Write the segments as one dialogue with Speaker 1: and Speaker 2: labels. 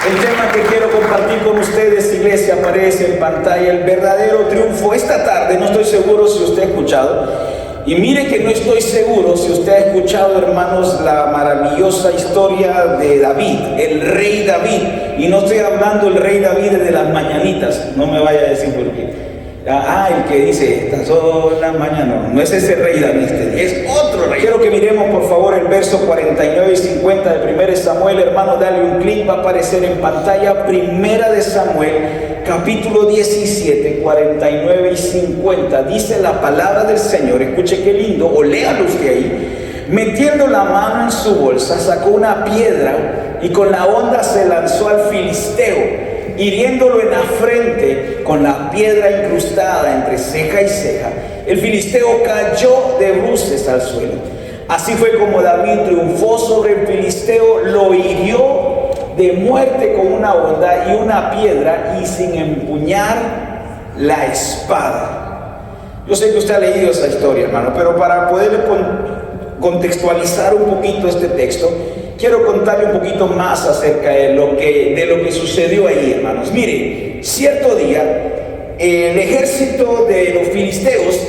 Speaker 1: El tema que quiero compartir con ustedes, iglesia, aparece en pantalla: el verdadero triunfo. Esta tarde no estoy seguro si usted ha escuchado, y mire que no estoy seguro si usted ha escuchado, hermanos, la maravillosa historia de David, el rey David. Y no estoy hablando del rey David de las mañanitas, no me vaya a decir por qué. El que dice, estas son las mañanas, no es ese rey David, es otro rey. Quiero que miremos por favor el verso 49 y 50 de 1 Samuel, hermano, dale un clic, va a aparecer en pantalla. 1 de Samuel, capítulo 17, 49 y 50, dice la palabra del Señor. Escuche qué lindo, o léalo usted ahí. Metiendo la mano en su bolsa, sacó una piedra y con la honda se lanzó al filisteo, hiriéndolo en la frente con la piedra incrustada entre ceja y ceja. El filisteo cayó de bruces al suelo. Así fue como David triunfó sobre el filisteo, lo hirió de muerte con una honda y una piedra y sin empuñar la espada. Yo sé que usted ha leído esa historia, hermano, pero para poder contextualizar un poquito este texto, quiero contarle un poquito más acerca de lo que sucedió ahí, hermanos. Mire, cierto día, el ejército de los filisteos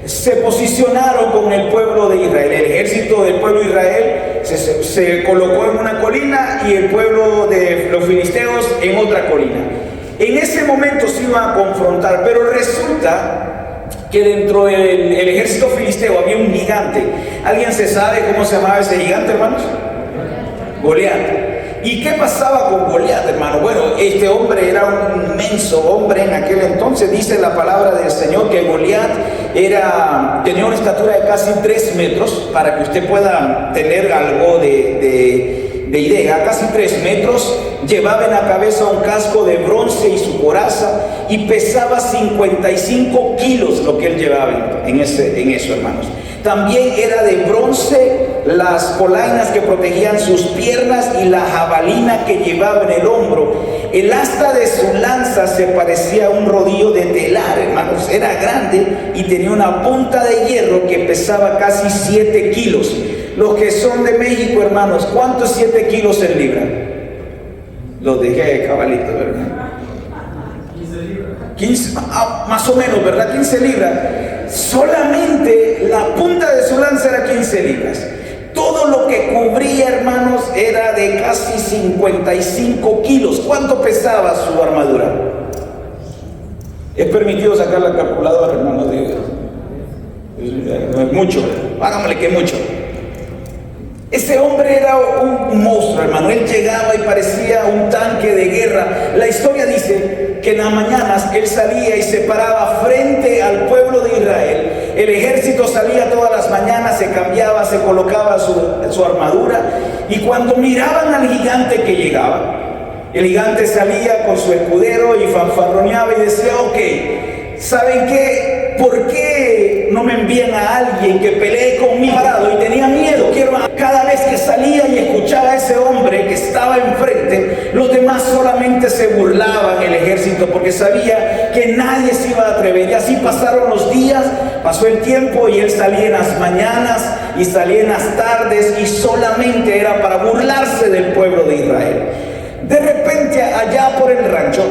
Speaker 1: se posicionaron con el pueblo de Israel. El ejército del pueblo de Israel se colocó en una colina y el pueblo de los filisteos en otra colina. En ese momento se iban a confrontar, pero resulta que dentro del ejército filisteo había un gigante. ¿Alguien se sabe cómo se llamaba ese gigante, hermanos? Goliat. ¿Y qué pasaba con Goliat, hermano? Bueno, este hombre era un inmenso hombre en aquel entonces. Dice la palabra del Señor que Goliat tenía una estatura de casi 3 metros, para que usted pueda tener algo de idea. Casi 3 metros, llevaba en la cabeza un casco de bronce y su coraza, y pesaba 55 kilos lo que él llevaba en eso, hermanos. También era de bronce las polainas que protegían sus piernas y la jabalina que llevaba en el hombro. El asta de su lanza se parecía a un rodillo de telar, hermanos. Era grande y tenía una punta de hierro que pesaba casi 7 kilos. Los que son de México, hermanos, ¿cuánto es 7 kilos en libra? Los dejé de cabalito, ¿verdad? 15, más o menos, ¿verdad? 15 libras. Solamente la punta de su lanza era 15 libras. Todo lo que cubría, hermanos, era de casi 55 kilos. ¿Cuánto pesaba su armadura? Es permitido sacar la calculadora, hermanos. No es mucho, hágamele que mucho. Ese hombre era un monstruo, hermano. Él llegaba y parecía un tanque de guerra. La historia dice que en las mañanas él salía y se paraba frente al pueblo de Israel. El ejército salía todas las mañanas, se cambiaba, se colocaba su armadura, y cuando miraban al gigante que llegaba, el gigante salía con su escudero y fanfarroneaba y decía: ok, ¿saben qué? ¿Por qué no me envían a alguien que pelee conmigo? Parado, y tenía miedo. Cada vez que salía y escuchaba a ese hombre que estaba enfrente, los demás solamente se burlaban, el ejército, porque sabía que nadie se iba a atrever. Y así pasaron los días, pasó el tiempo, y él salía en las mañanas y salía en las tardes, y solamente era para burlarse del pueblo de Israel. De repente, allá por el rancho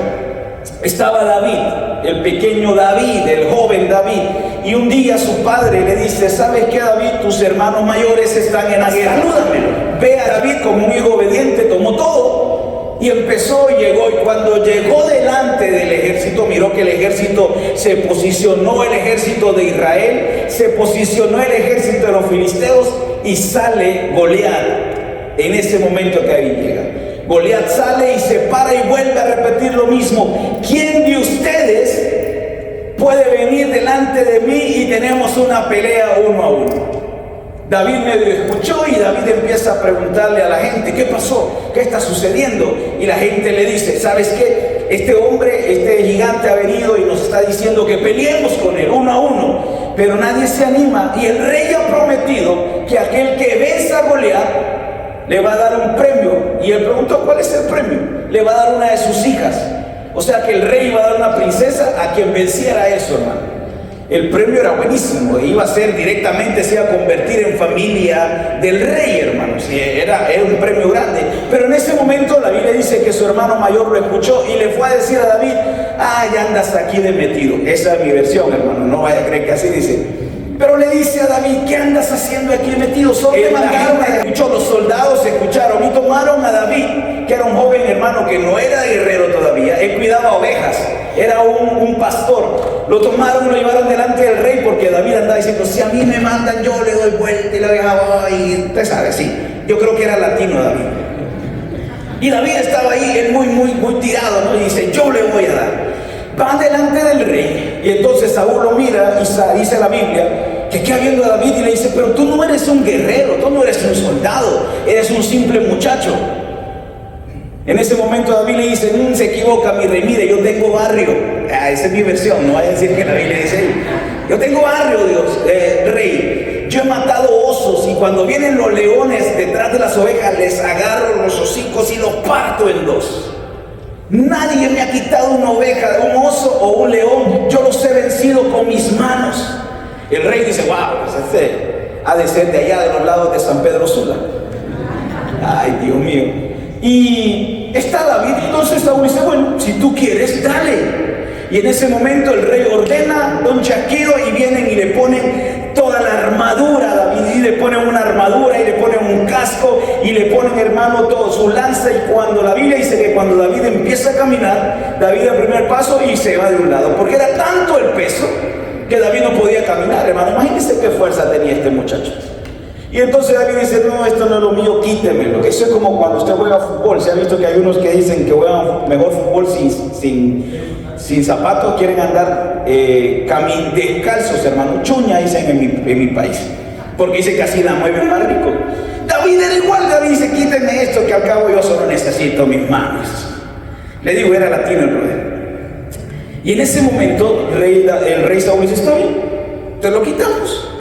Speaker 1: estaba David, el pequeño David, el joven David. Y un día su padre le dice: ¿sabes qué, David? Tus hermanos mayores están en la guerra, salúdamelo. Ve a David como un hijo obediente, tomó todo y empezó, y llegó. Y cuando llegó delante del ejército, miró que el ejército se posicionó, el ejército de Israel, se posicionó el ejército de los filisteos, y sale Goliat. En ese momento que David llega, Goliat sale y se para y vuelve a repetir lo mismo: ¿quién de ustedes puede venir delante de mí y tenemos una pelea 1 a 1? David medio escuchó, y David empieza a preguntarle a la gente: ¿qué pasó? ¿Qué está sucediendo? Y la gente le dice: ¿sabes qué? Este hombre, este gigante ha venido y nos está diciendo que peleemos con él 1 a 1, pero nadie se anima, y el rey ha prometido que aquel que venza a Goliat le va a dar un premio. Y él preguntó: ¿cuál es el premio? Le va a dar una de sus hijas. O sea que el rey iba a dar una princesa a quien venciera eso, hermano. El premio era buenísimo, iba a ser directamente, se iba a convertir en familia del rey, hermanos. Era un premio grande. Pero en ese momento la Biblia dice que su hermano mayor lo escuchó y le fue a decir a David: ya andas aquí de metido. Esa es mi versión, hermano, no vaya a creer que así dice. Pero le dice a David: ¿qué andas haciendo aquí de metido? Solo te mandaron. Escuchó, los soldados escucharon y tomaron a David, que era un joven, hermano, que no era guerrero todavía. Él cuidaba ovejas, era un pastor. Lo tomaron y lo llevaron delante del rey, porque David andaba diciendo: si a mí me mandan, yo le doy vuelta y la oveja voy. Usted sabe, sí. Yo creo que era latino David. Y David estaba ahí, él muy tirado, ¿no? Y dice: yo le voy a dar. Va delante del rey, y entonces Saúl lo mira y dice la Biblia que queda viendo a David y le dice: pero tú no eres un guerrero, tú no eres un soldado, eres un simple muchacho. En ese momento David le dice: se equivoca mi rey, mire, yo tengo barrio. Esa es mi versión, no vaya a decir que la Biblia dice ahí. Yo tengo barrio, Dios, rey. Yo he matado osos, y cuando vienen los leones detrás de las ovejas, les agarro los hocicos y los parto en dos. Nadie me ha quitado una oveja, un oso o un león. Yo los he vencido con mis manos. El rey dice: wow, pues este ha de ser de allá de los lados de San Pedro Sula. Ay, Dios mío. Y está David, entonces Saúl dice: bueno, si tú quieres, dale. Y en ese momento el rey ordena un chasquido y vienen y le ponen toda la armadura a David, y le ponen una armadura y le ponen un casco y le ponen, hermano, todo su lanza. Y cuando la Biblia dice que cuando David empieza a caminar, David da el primer paso y se va de un lado, porque era tanto el peso que David no podía caminar, hermano. Imagínense qué fuerza tenía este muchacho. Y entonces David dice: no, esto no es lo mío, quítemelo. Eso es como cuando usted juega fútbol. Se ha visto que hay unos que dicen que juegan mejor fútbol sin zapatos, quieren andar descalzos, hermano. Chuña, dicen en mi país, porque dice que así la mueven más rico. David era igual. David dice: quíteme esto, que al cabo yo solo necesito mis manos. Le digo, era latino el brother. Y en ese momento el rey Saúl dice: está bien, te lo quitamos.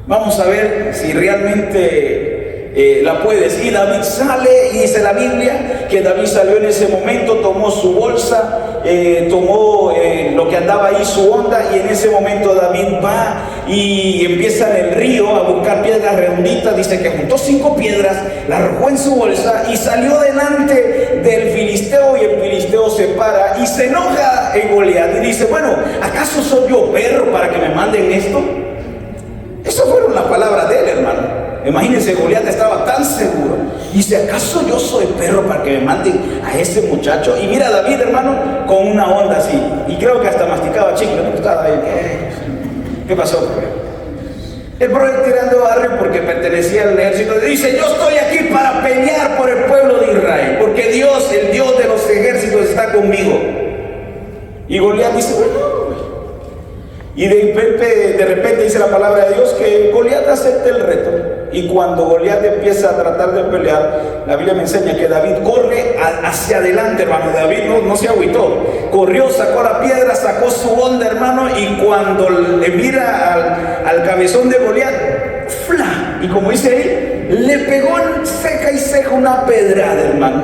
Speaker 1: Vamos a ver si realmente la puedes. Y David sale, y dice la Biblia que David salió en ese momento, tomó su bolsa, tomó lo que andaba ahí, su onda, y en ese momento David va y empieza en el río a buscar piedras redonditas. Dice que juntó 5 piedras, las arrojó en su bolsa y salió delante del filisteo, y el filisteo se para y se enoja en Goliat y dice: bueno, ¿acaso soy yo perro para que me manden esto? Esas fueron las palabras de él, hermano. Imagínense, Goliat estaba tan seguro. Y dice: ¿acaso yo soy perro para que me manden a ese muchacho? Y mira a David, hermano, con una onda así. Y creo que hasta masticaba chicle, ¿no? Estaba ahí. ¿Qué pasó? El brother tirando barrio porque pertenecía al ejército. Dice: yo estoy aquí para pelear por el pueblo de Israel, porque Dios, el Dios de los ejércitos, está conmigo. Y Goliat dice: bueno. Y de repente dice la palabra de Dios que Goliat acepta el reto. Y cuando Goliat empieza a tratar de pelear, la Biblia me enseña que David corre hacia adelante, hermano. David no se agüitó, corrió, sacó la piedra, sacó su onda, hermano. Y cuando le mira al cabezón de Goliat, ¡fla! Y como dice ahí, le pegó en ceja y ceja una pedrada, hermano.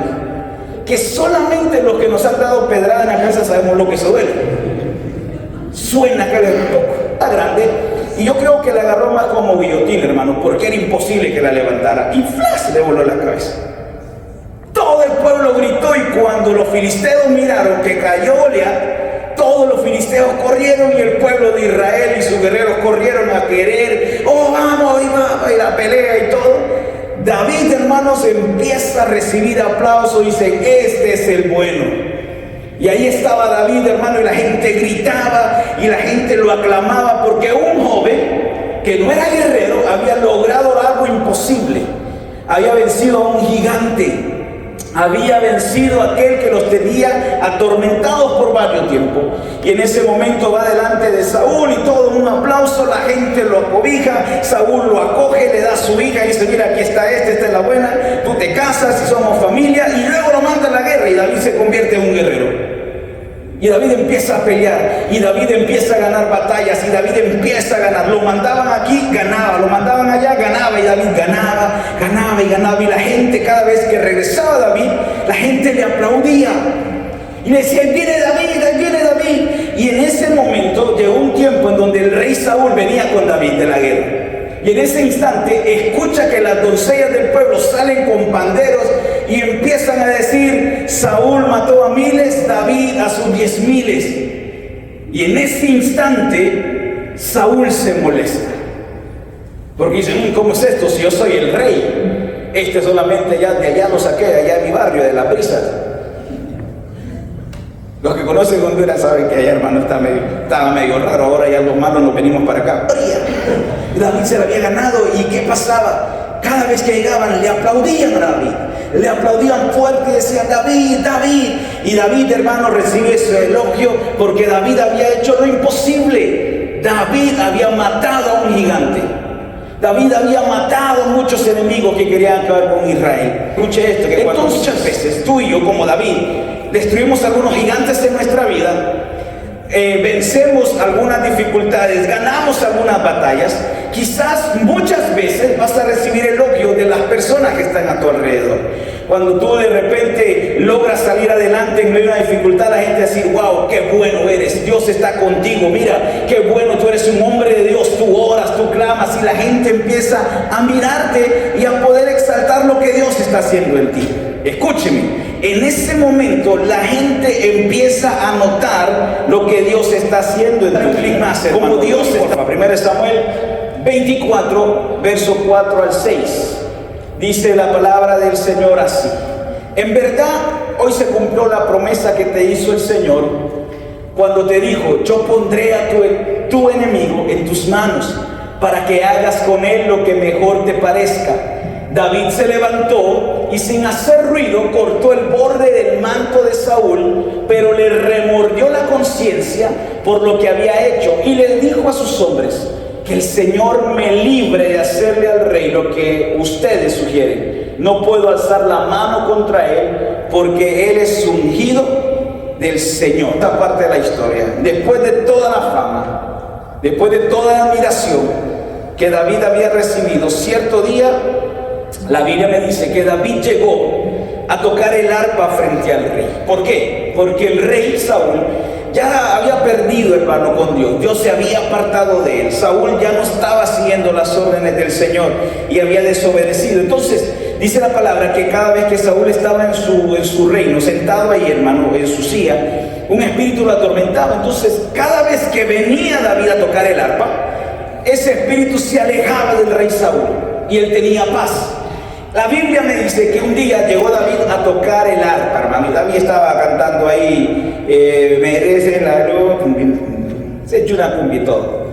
Speaker 1: Que solamente los que nos han dado pedrada en la casa sabemos lo que eso duele. Suena que le está grande, y yo creo que la agarró más como guillotina, hermano, porque era imposible que la levantara, y ¡flash! Le voló la cabeza. Todo el pueblo gritó, y cuando los filisteos miraron que cayó Goliat, todos los filisteos corrieron, y el pueblo de Israel y sus guerreros corrieron a querer: oh, vamos, y la pelea y todo. David, hermanos, empieza a recibir aplausos y dice: este es el bueno. Y ahí estaba David, hermano, y la gente gritaba y la gente lo aclamaba, porque un joven que no era guerrero había logrado algo imposible. Había vencido a un gigante, había vencido a aquel que los tenía atormentados por varios tiempos. Y en ese momento va delante de Saúl, y todo un aplauso, la gente lo acobija, Saúl lo acoge, le da a su hija y dice: mira, aquí está esta es la buena, tú te casas y somos familia. Y luego lo manda a la guerra, y David se convierte en un guerrero. Y David empieza a pelear, y David empieza a ganar batallas, y David empieza a ganar. Lo mandaban aquí, ganaba, lo mandaban allá, ganaba, y David ganaba y ganaba. Y la gente, cada vez que regresaba David, la gente le aplaudía y le decía: ahí viene David, ahí viene David. Y en ese momento llegó un tiempo en donde el rey Saúl venía con David de la guerra. Y en ese instante escucha que las doncellas del pueblo salen con panderos y empiezan a decir: Saúl mató a miles, David a sus 10,000. Y en ese instante Saúl se molesta, porque dice: ¿cómo es esto? Si yo soy el rey, este solamente ya de allá lo saqué, allá en mi barrio, de Las Brisas. Los que conocen Honduras saben que allá, hermano, estaba medio raro. Ahora ya los malos nos venimos para acá. David se lo había ganado. ¿Y qué pasaba? Cada vez que llegaban le aplaudían a David, le aplaudían fuerte y decían: David, David. Y David, hermano, recibe ese elogio porque David había hecho lo imposible. David había matado a un gigante. David había matado a muchos enemigos que querían acabar con Israel. Escuche esto, que cuando muchas veces tú y yo, como David, destruimos algunos gigantes en nuestra vida, vencemos algunas dificultades, ganamos algunas batallas, quizás muchas veces vas a recibir elogio de las personas que están a tu alrededor. Cuando tú de repente logras salir adelante en medio de una dificultad, la gente va a decir: wow, qué bueno eres, Dios está contigo, mira, qué bueno, tú eres un hombre de Dios, tú oras, tú clamas, y la gente empieza a mirarte y a poder exaltar lo que Dios está haciendo en ti. Escúcheme, en ese momento la gente empieza a notar lo que Dios está haciendo en tu clima, como Dios está. 1 Samuel 24, verso 4 al 6. Dice la palabra del Señor así: en verdad, hoy se cumplió la promesa que te hizo el Señor cuando te dijo: yo pondré a tu enemigo en tus manos para que hagas con él lo que mejor te parezca. David se levantó y sin hacer ruido cortó el borde del manto de Saúl, pero le remordió la conciencia por lo que había hecho y le dijo a sus hombres: que el Señor me libre de hacerle al rey lo que ustedes sugieren. No puedo alzar la mano contra él, porque él es ungido del Señor. Esta parte de la historia, después de toda la fama, después de toda la admiración que David había recibido, cierto día la Biblia me dice que David llegó a tocar el arpa frente al rey. ¿Por qué? Porque el rey Saúl ya había perdido, hermano, con Dios. Dios se había apartado de él. Saúl ya no estaba siguiendo las órdenes del Señor y había desobedecido. Entonces dice la palabra que cada vez que Saúl estaba en su reino, sentado ahí, hermano, en su silla, un espíritu lo atormentaba. Entonces cada vez que venía David a tocar el arpa, ese espíritu se alejaba del rey Saúl y él tenía paz. La Biblia me dice que un día llegó David a tocar el arpa, hermano, y David estaba cantando ahí: merece la luz, se echó una cumbia y todo.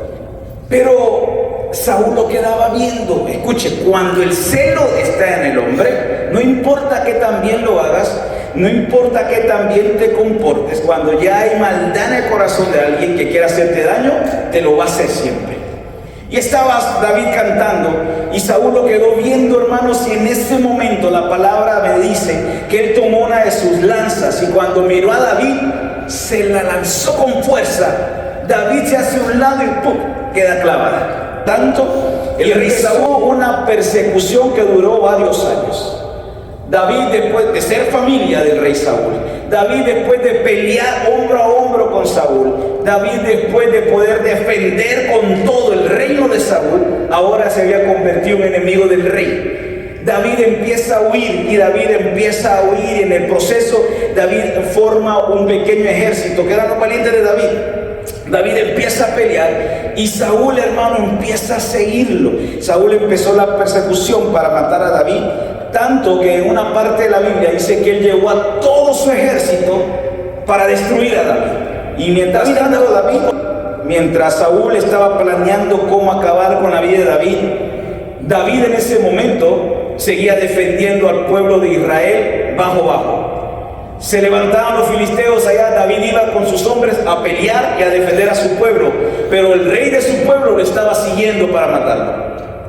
Speaker 1: Pero Saúl lo quedaba viendo. Escuche, cuando el celo está en el hombre, no importa que también lo hagas, no importa que también te comportes, cuando ya hay maldad en el corazón de alguien que quiera hacerte daño, te lo va a hacer siempre. Y estaba David cantando y Saúl lo quedó viendo, hermanos, y en ese momento la palabra me dice que él tomó una de sus lanzas y cuando miró a David se la lanzó con fuerza. David se hace a un lado y ¡pum!, queda clavada. Tanto el rey Saúl, una persecución que duró varios años. David, después de ser familia del rey Saúl, David, después de pelear hombro a hombro con Saúl, David, después de poder defender con todo el reino de Saúl, ahora se había convertido en enemigo del rey. David empieza a huir y David empieza a huir. En el proceso David forma un pequeño ejército que eran los valientes de David. David empieza a pelear y Saúl, hermano, empieza a seguirlo. Saúl empezó la persecución para matar a David, tanto que en una parte de la Biblia dice que él llevó a todo su ejército para destruir a David. Y mientras Saúl estaba planeando cómo acabar con la vida de David, David en ese momento seguía defendiendo al pueblo de Israel bajo. Se levantaban los filisteos allá, David iba con sus hombres a pelear y a defender a su pueblo, pero el rey de su pueblo lo estaba siguiendo para matarlo.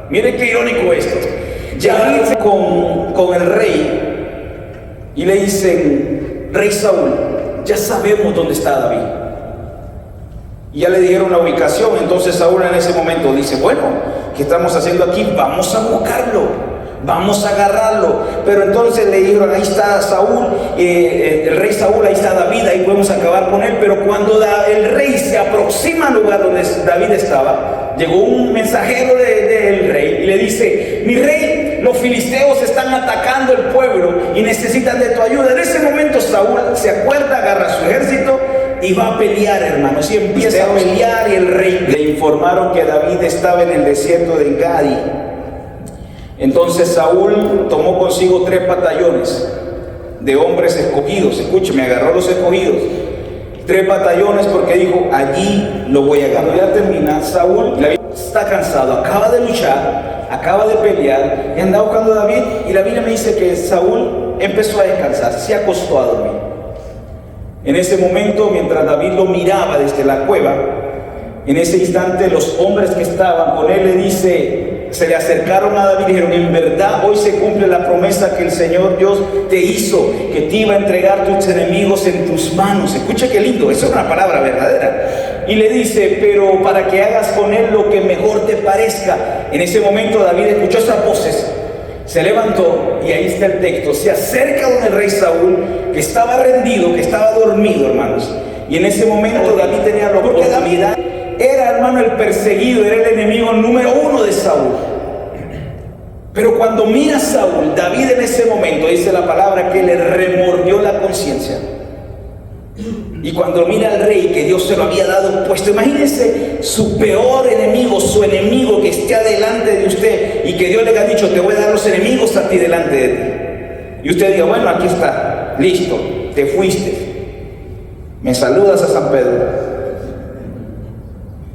Speaker 1: Miren qué irónico esto. David con el rey y le dicen: rey Saúl, ya sabemos dónde está David. Y ya le dijeron la ubicación. Entonces Saúl en ese momento dice: bueno, ¿qué estamos haciendo aquí? Vamos a buscarlo, vamos a agarrarlo. Pero entonces le dijeron: ahí está Saúl, el rey Saúl, ahí está David David, ahí podemos acabar con él, pero cuando el rey se aproxima al lugar donde David estaba, llegó un mensajero del rey y le dice: mi rey, los filisteos están atacando el pueblo y necesitan de tu ayuda. En ese momento Saúl se acuerda, agarra su ejército y va a pelear, hermanos, y empieza a pelear. Y el rey le informaron que David estaba en el desierto de Engadi. Entonces Saúl tomó consigo 3 batallones de hombres escogidos. Escúcheme, agarró los escogidos, 3 batallones, porque dijo: allí lo voy a ganar. Ya termina. Saúl está cansado, acaba de luchar, acaba de pelear y anda buscando a David. Y la Biblia me dice que Saúl empezó a descansar, se acostó a dormir. En ese momento, mientras David lo miraba desde la cueva, en ese instante los hombres que estaban con él se le acercaron a David y dijeron: en verdad hoy se cumple la promesa que el Señor Dios te hizo, que te iba a entregar tus enemigos en tus manos. Escucha qué lindo, eso es una palabra verdadera. Y le dice: pero para que hagas con él lo que mejor te parezca. En ese momento David escuchó esas voces, se levantó y ahí está el texto. Se acerca donde el rey Saúl, que estaba rendido, que estaba dormido, hermanos. Y en ese momento David tenía la oportunidad. Era, hermano, el perseguido, era el enemigo número 1 de Saúl. Pero cuando mira a Saúl, David en ese momento, dice la palabra, que le remordió la conciencia. Y cuando mira al rey, que Dios se lo había dado puesto, imagínense su peor enemigo, su enemigo que esté adelante de usted, y que Dios le haya dicho: te voy a dar los enemigos a ti delante de ti. Y usted diga: bueno, aquí está, listo, te fuiste, me saludas a San Pedro.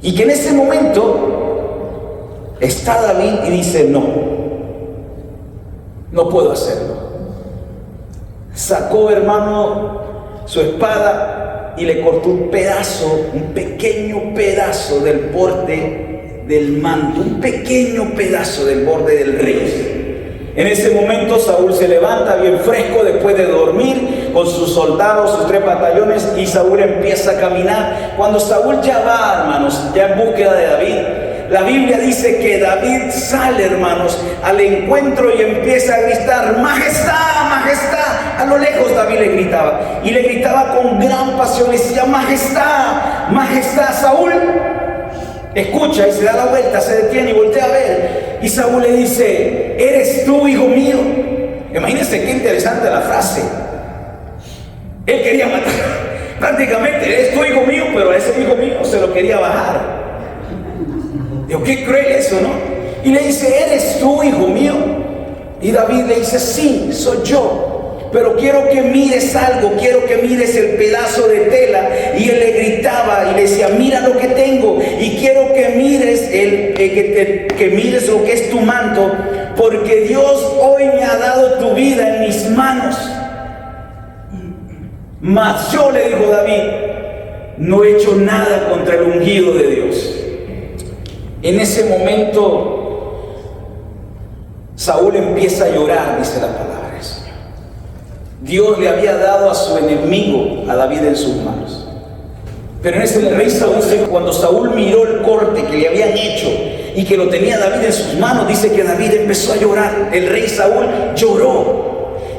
Speaker 1: Y que en ese momento está David y dice: no puedo hacerlo. Sacó, hermano, su espada y le cortó un pequeño pedazo del borde del manto, un pequeño pedazo del borde del rey. En ese momento Saúl se levanta bien fresco después de dormir con sus soldados, sus 3 batallones, y Saúl empieza a caminar. Cuando Saúl ya va, hermanos, ya en búsqueda de David, la Biblia dice que David sale, hermanos, al encuentro y empieza a gritar: majestad, majestad. A lo lejos David le gritaba, y le gritaba con gran pasión, le decía: majestad, majestad. Saúl escucha y se da la vuelta, se detiene y voltea a ver, y Saúl le dice: ¿eres tú, hijo mío? Imagínense qué interesante la frase. Él quería matar, prácticamente: ¿eres tú, hijo mío? Pero a ese hijo mío se lo quería bajar. Digo, qué cruel eso, ¿no? Y le dice: ¿eres tú, hijo mío? Y David le dice: sí, soy yo. Pero quiero que mires algo, quiero que mires el pedazo de tela. Y él le gritaba y le decía: mira lo que tengo, y quiero que mires que mires lo que es tu manto, porque Dios hoy me ha dado tu vida en mis manos. Mas yo, le dijo David, no he hecho nada contra el ungido de Dios. En ese momento Saúl empieza a llorar, dice la palabra. Dios le había dado a su enemigo, a David, en sus manos. Pero en ese rey Saúl, cuando Saúl miró el corte que le habían hecho y que lo tenía David en sus manos, dice que David empezó a llorar. El rey Saúl lloró.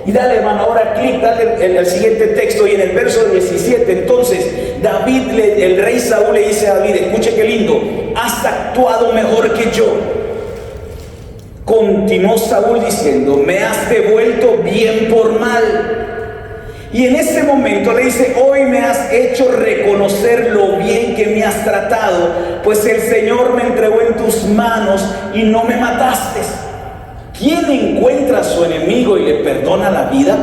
Speaker 1: Y dale, hermano, ahora clic, dale el siguiente texto, y en el verso 17, entonces el rey Saúl le dice a David: escuche qué lindo, has actuado mejor que yo. Continuó Saúl diciendo: me has devuelto bien por mal. Y en ese momento le dice: hoy me has hecho reconocer lo bien que me has tratado, pues el Señor me entregó en tus manos y no me mataste. ¿Quién encuentra a su enemigo y le perdona la vida?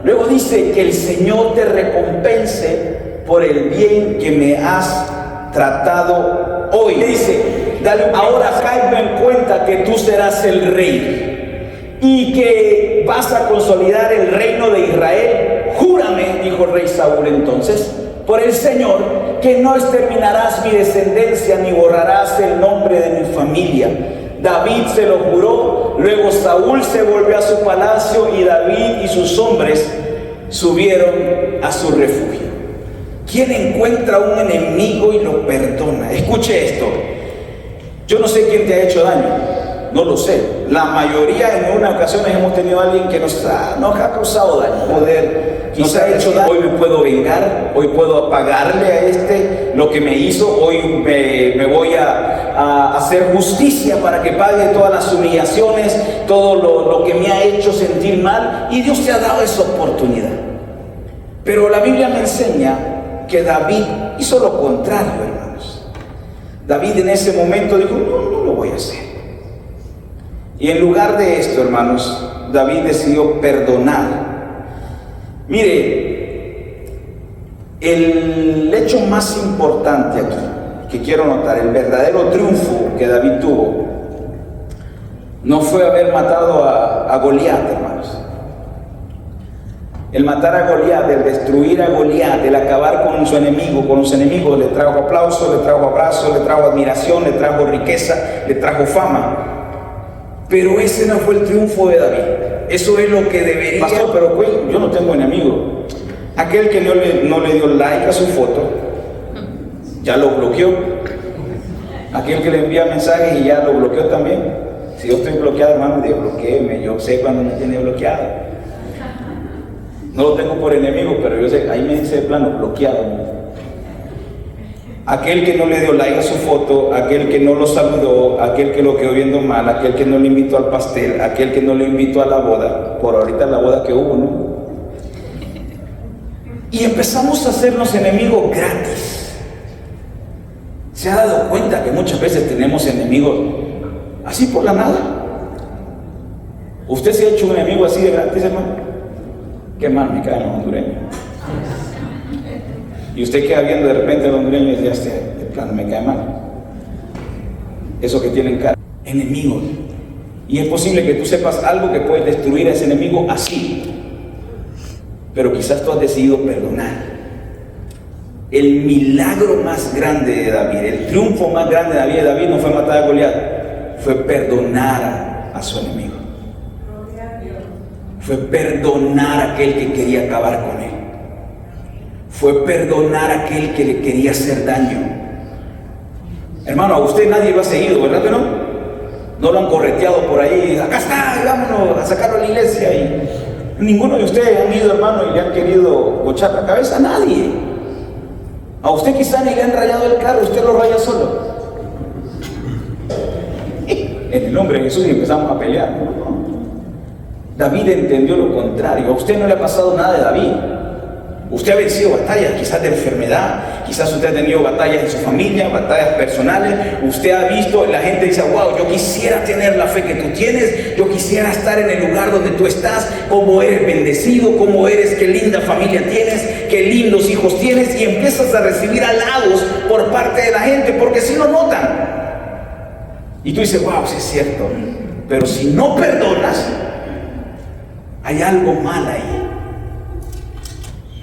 Speaker 1: Luego dice: que el Señor te recompense por el bien que me has tratado hoy. Le dice: dale, ahora caiga en cuenta que tú serás el rey y que vas a consolidar el reino de Israel. Júrame, dijo el rey Saúl entonces, por el Señor, que no exterminarás mi descendencia ni borrarás el nombre de mi familia. David se lo juró. Luego Saúl se volvió a su palacio y David y sus hombres subieron a su refugio. ¿Quién encuentra a un enemigo y lo perdona? Escuche esto. Yo no sé quién te ha hecho daño, no lo sé. La mayoría en una ocasión hemos tenido a alguien que nos ha causado daño, nos ha hecho daño. Hoy me puedo vengar, hoy puedo pagarle a lo que me hizo, hoy me voy a hacer justicia para que pague todas las humillaciones, todo lo que me ha hecho sentir mal, y Dios te ha dado esa oportunidad. Pero la Biblia me enseña que David hizo lo contrario, hermanos. David en ese momento dijo, no lo voy a hacer. Y en lugar de esto, hermanos, David decidió perdonar. Mire, el hecho más importante aquí, que quiero notar, el verdadero triunfo que David tuvo, no fue haber matado a Goliat, hermanos. El matar a Goliat, el destruir a Goliat, el acabar con su enemigo, con los enemigos, le trajo aplauso, le trajo abrazo, le trajo admiración, le trajo riqueza, le trajo fama. Pero ese no fue el triunfo de David. Eso es lo que debería. Pastor, pero yo no tengo enemigo. Aquel que no le dio like a su foto, ya lo bloqueó. Aquel que le envía mensajes y ya lo bloqueó también. Si yo estoy bloqueado, hermano, desbloquéeme. Yo sé cuando me tiene bloqueado. No lo tengo por enemigo, pero yo sé, ahí me dice de plano, bloqueado. Aquel que no le dio like a su foto, aquel que no lo saludó, aquel que lo quedó viendo mal, aquel que no le invitó al pastel, aquel que no le invitó a la boda, por ahorita la boda que hubo, ¿no? Y empezamos a hacernos enemigos gratis. ¿Se ha dado cuenta que muchas veces tenemos enemigos así por la nada? ¿Usted se ha hecho un enemigo así de gratis, hermano? Qué mal me caen los hondureños. Y usted queda viendo de repente al hondureño y dice, de plano me cae mal. Eso que tienen cara. Enemigos. Y es posible que tú sepas algo que puede destruir a ese enemigo así. Pero quizás tú has decidido perdonar. El milagro más grande de David, el triunfo más grande de David no fue matar a Goliat, fue perdonar a su enemigo. Fue perdonar a aquel que quería acabar con él. Fue perdonar a aquel que le quería hacer daño. Hermano, a usted nadie lo ha seguido, ¿verdad que no? No lo han correteado por ahí, acá está, vámonos a sacarlo a la iglesia. Y ninguno de ustedes han ido, hermano, y le han querido bochar la cabeza, a nadie. A usted quizá ni le han rayado el carro, usted lo raya solo. En el nombre de Jesús y empezamos a pelear. No. David entendió lo contrario. A usted no le ha pasado nada de David. Usted ha vencido batallas, quizás de enfermedad, quizás usted ha tenido batallas en su familia, batallas personales. Usted ha visto, la gente dice, wow, yo quisiera tener la fe que tú tienes, yo quisiera estar en el lugar donde tú estás, cómo eres bendecido, cómo eres, qué linda familia tienes, qué lindos hijos tienes, y empiezas a recibir halagos por parte de la gente, porque si lo notan. Y tú dices, wow, sí es cierto, pero si no perdonas, hay algo mal ahí.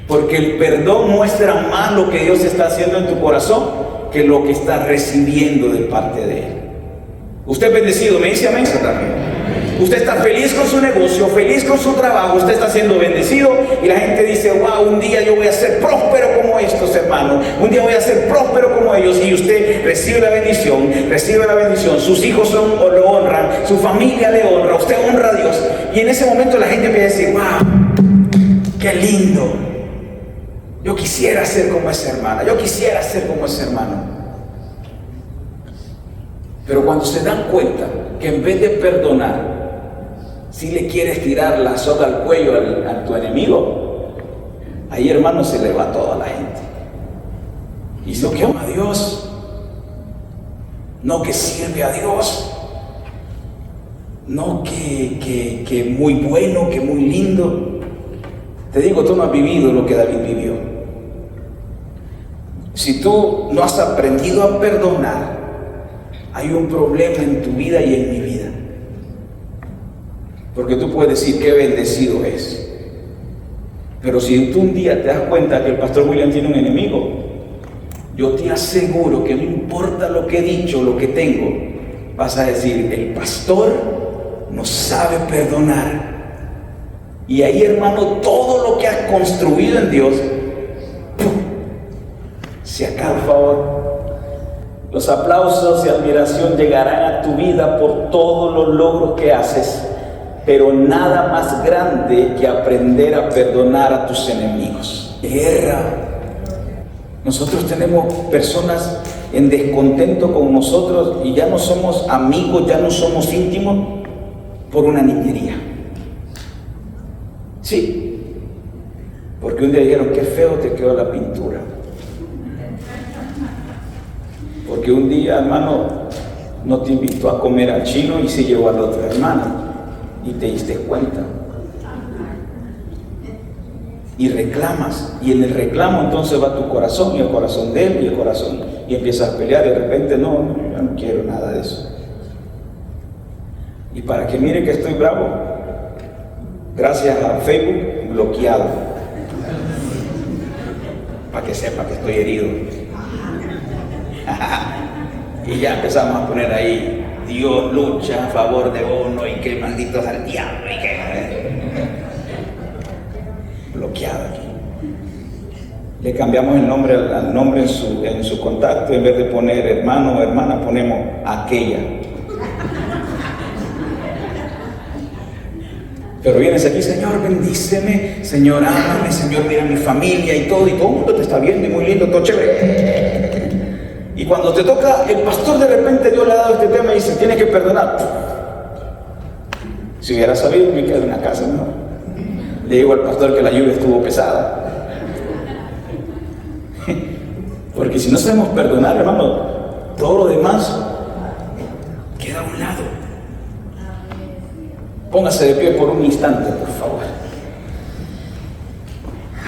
Speaker 1: Porque el perdón muestra más lo que Dios está haciendo en tu corazón que lo que estás recibiendo de parte de Él. Usted es bendecido, me dice amén también. Usted está feliz con su negocio, feliz con su trabajo, usted está siendo bendecido y la gente dice, wow, un día yo voy a ser próspero como estos hermanos, un día voy a ser próspero como ellos, y usted recibe la bendición, sus hijos lo honran, su familia le honra, usted honra a Dios, y en ese momento la gente empieza a decir, wow, qué lindo. Yo quisiera ser como esa hermana, yo quisiera ser como ese hermano. Pero cuando se dan cuenta que en vez de perdonar, si le quieres tirar la soga al cuello a tu enemigo, ahí, hermano, se le va toda la gente. Y eso que ama a Dios, no que sirve a Dios, no que muy bueno, que muy lindo. Te digo, tú no has vivido lo que David vivió. Si tú no has aprendido a perdonar, hay un problema en tu vida y en mi vida. Porque tú puedes decir qué bendecido es. Pero si tú un día te das cuenta que el pastor William tiene un enemigo, yo te aseguro que no importa lo que he dicho, lo que tengo, vas a decir, el pastor no sabe perdonar. Y ahí, hermano, todo lo que has construido en Dios, ¡pum!, se acaba. Por favor, Los aplausos y admiración llegarán a tu vida por todos los logros que haces, pero nada más grande que aprender a perdonar a tus enemigos. Guerra. Nosotros tenemos personas en descontento con nosotros y ya no somos amigos, ya no somos íntimos por una niñería. Sí, porque un día dijeron, qué feo te quedó la pintura. Porque un día, hermano, no te invitó a comer al chino y se llevó al otro hermano y te diste cuenta. Y reclamas, y en el reclamo entonces va tu corazón y el corazón de él y el corazón, y empiezas a pelear y de repente no, yo no quiero nada de eso. Y para que mire que estoy bravo, gracias a Facebook, bloqueado, para que sepa que estoy herido. Y ya empezamos a poner ahí, Dios lucha a favor de uno y que malditos al diablo y que bloqueado aquí. Le cambiamos el nombre al nombre en su contacto, en vez de poner hermano o hermana ponemos aquella. Pero vienes aquí, Señor, bendíceme, Señor, ámame, Señor, mira mi familia y todo el mundo te está viendo y muy lindo, todo chévere. Y cuando te toca, el pastor de repente Dios le ha dado este tema y dice, tienes que perdonar. Si hubiera sabido, me quedo en la casa, ¿no? Le digo al pastor que la lluvia estuvo pesada. Porque si no sabemos perdonar, hermano, todo lo demás queda a un lado. Póngase de pie por un instante, por favor.